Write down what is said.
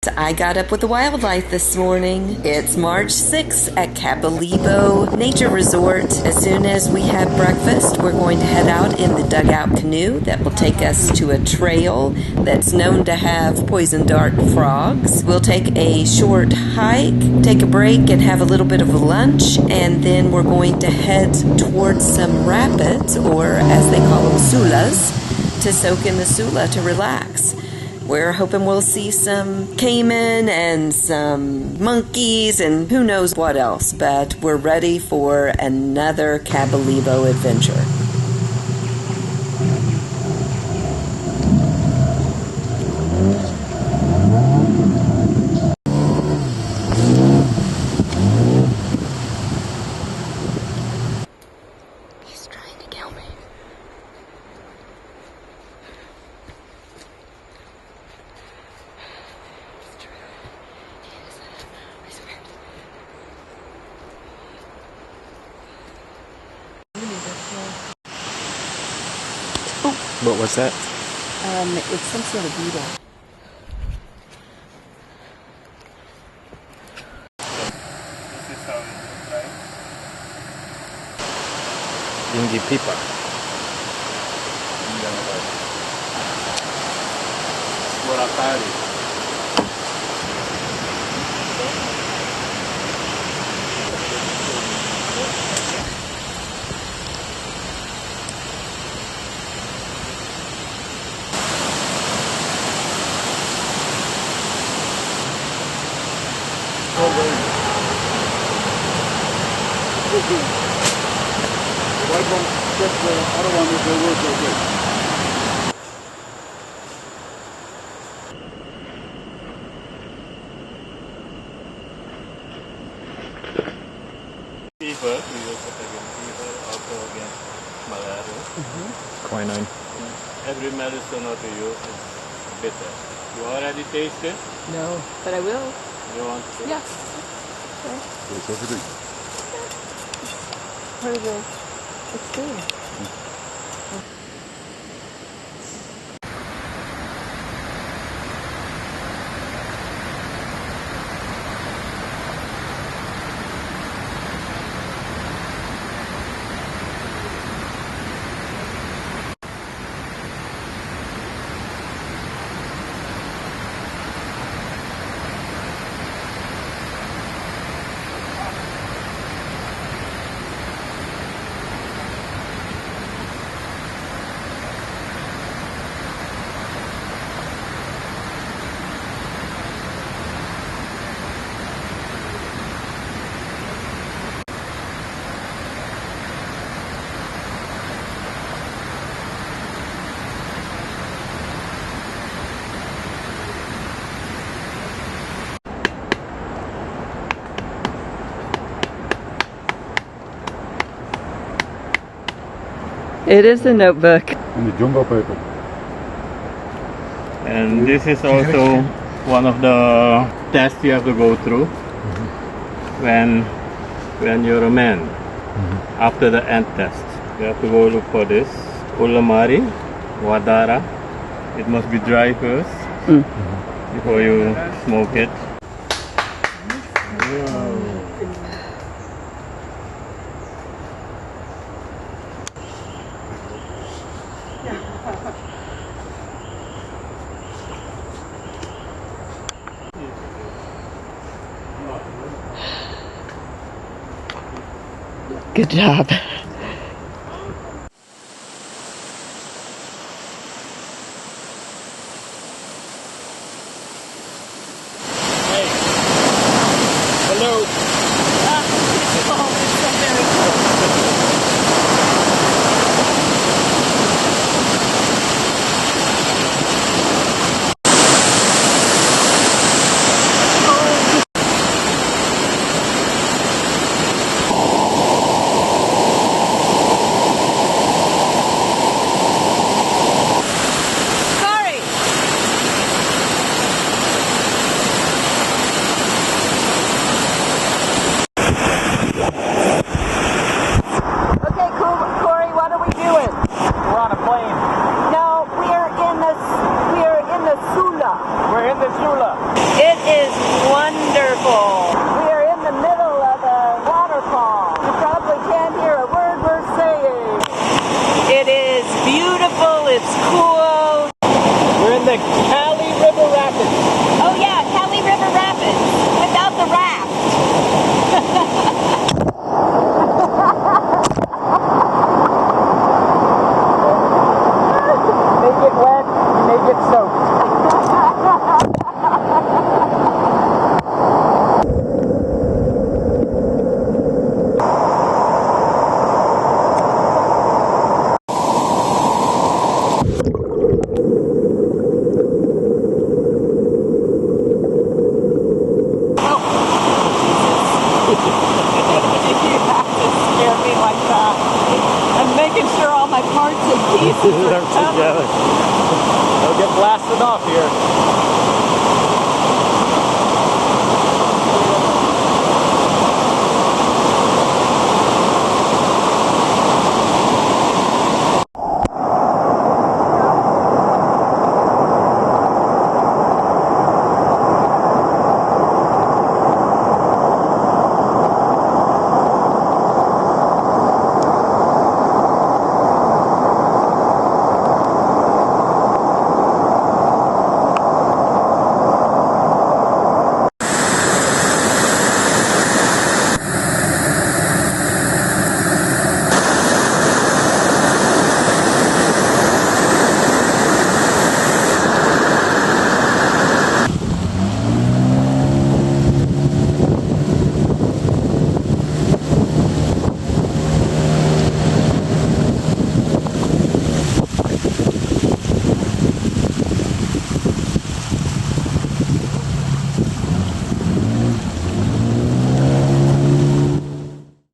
I got up with the wildlife this morning. It's March 6th at Kabalebo Nature Resort. As soon as we have breakfast, we're going to head out in the dugout canoe that will take us to a trail that's known to have poison dart frogs. We'll take a short hike, take a break, and have a little bit of a lunch, and then we're going to head towards some rapids, or as they call them, sulas, to soak in the sula to relax. We're hoping we'll see some caiman and some monkeys and who knows what else, but we're ready for another Kabalebo adventure. He's trying to kill me. What was that? It's some sort of beetle. This is how it looks like. Dingy pipa. Boracay. Fever, we will put against fever, also against malaria. Quinine. Every medicine that we use is bitter. You already tasted? No, but I will. You want to? Yeah. Part of the experience. It is a notebook. And the jungle paper. And this is also one of the tests you have to go through when you're a man. After the ant test, you have to go look for this ulamari, wadara. It must be dry first before you smoke it. Good job. Hello. sure all my parts and pieces are covered. Together. They'll get blasted off here.